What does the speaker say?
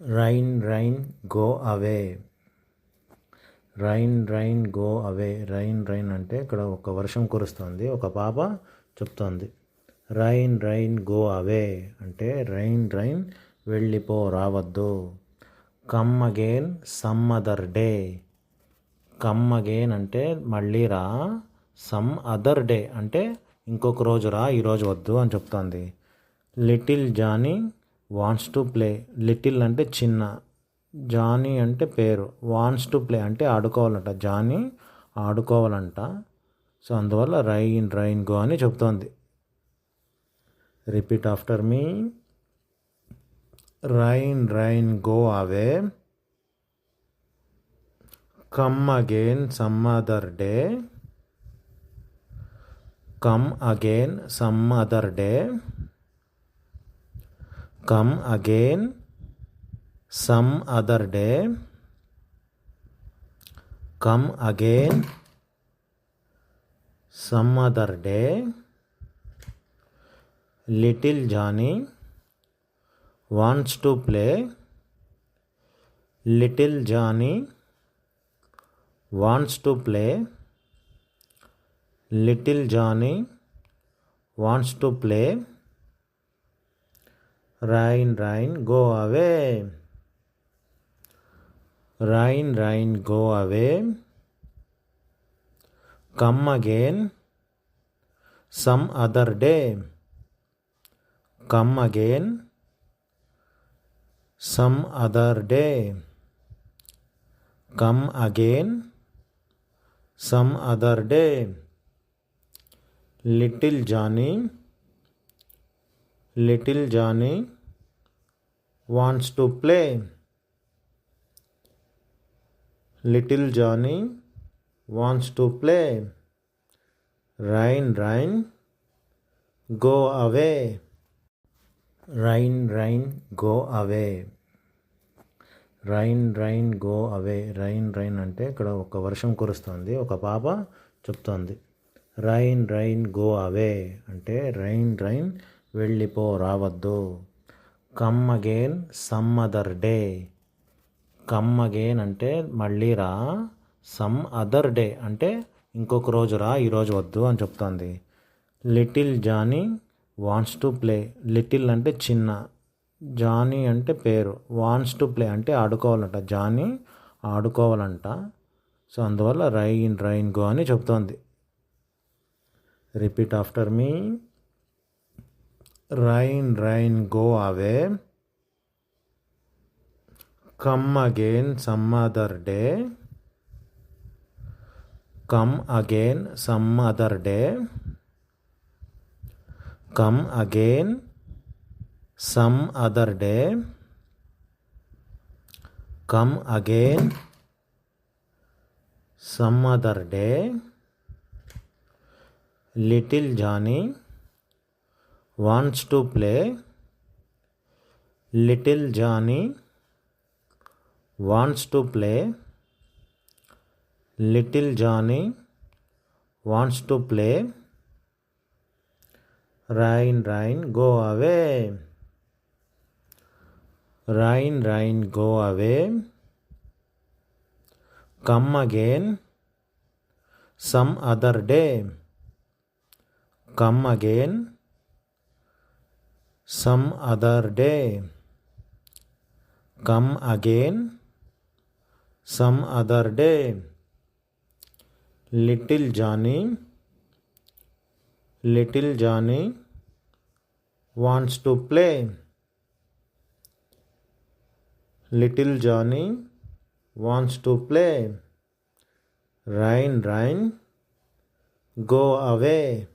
Rain rain go అవే. Rain rain go అవే. Rain rain అంటే ఇక్కడ ఒక వర్షం కురుస్తుంది. ఒక పాప చెప్తోంది. రైన్ రైన్ గో అవే అంటే రైన్ రైన్ వెళ్ళిపో, రావద్దు. Come again some other day. Come again అంటే మళ్ళీ రా. సమ్ అదర్ డే అంటే ఇంకొక రోజు రా, ఈరోజు వద్దు అని చెప్తోంది. Little Johnny wants to play. Little అంటే చిన్న, జానీ అంటే పేరు, వాంట్స్ టు ప్లే అంటే ఆడుకోవాలంట. జానీ ఆడుకోవాలంట. సో అందువల్ల రైన్ రైన్ గో అని చెప్తోంది. Repeat after me. Rain rain go away. Come again some other day. Come again some other day. Come again some other day. Come again some other day. Little Johnny wants to play. Little Johnny wants to play. Little Johnny wants to play. Rain rain go away. Rain rain go away. Come again some other day. Come again some other day. Come again some other day. Little Johnny wants to play. Little Johnny wants to play. Rain rain go away. Rain rain go away. Rain rain go away. Rain rain అంటే ఇక్కడ ఒక వర్షం కురుస్తుంది. ఒక పాప చెప్తోంది. Rain rain go అవే అంటే rain rain వెళ్ళిపో, రావద్దు. Come again some other day. Come again అంటే మళ్ళీ రా. సమ్ అదర్ డే అంటే ఇంకొక రోజు రా, ఈరోజు వద్దు అని చెప్తోంది. Little Johnny wants to play. Little అంటే చిన్న, జానీ అంటే పేరు, వాంట్స్ టు ప్లే అంటే ఆడుకోవాలంట. జానీ ఆడుకోవాలంట. సో అందువల్ల రైన్ రైన్ గో అని చెప్తోంది. Repeat after me. Rain rain go away. Come again some other day. Come again some other day. Come again some other day. Come again some other day. Little Johnny wants to play. Little Johnny wants to play. Little Johnny wants to play. Rain rain go away. Rain rain go away. Come again some other day. Come again some other day. Come again some other day. Little Johnny wants to play. Little Johnny wants to play. Rain rain go away.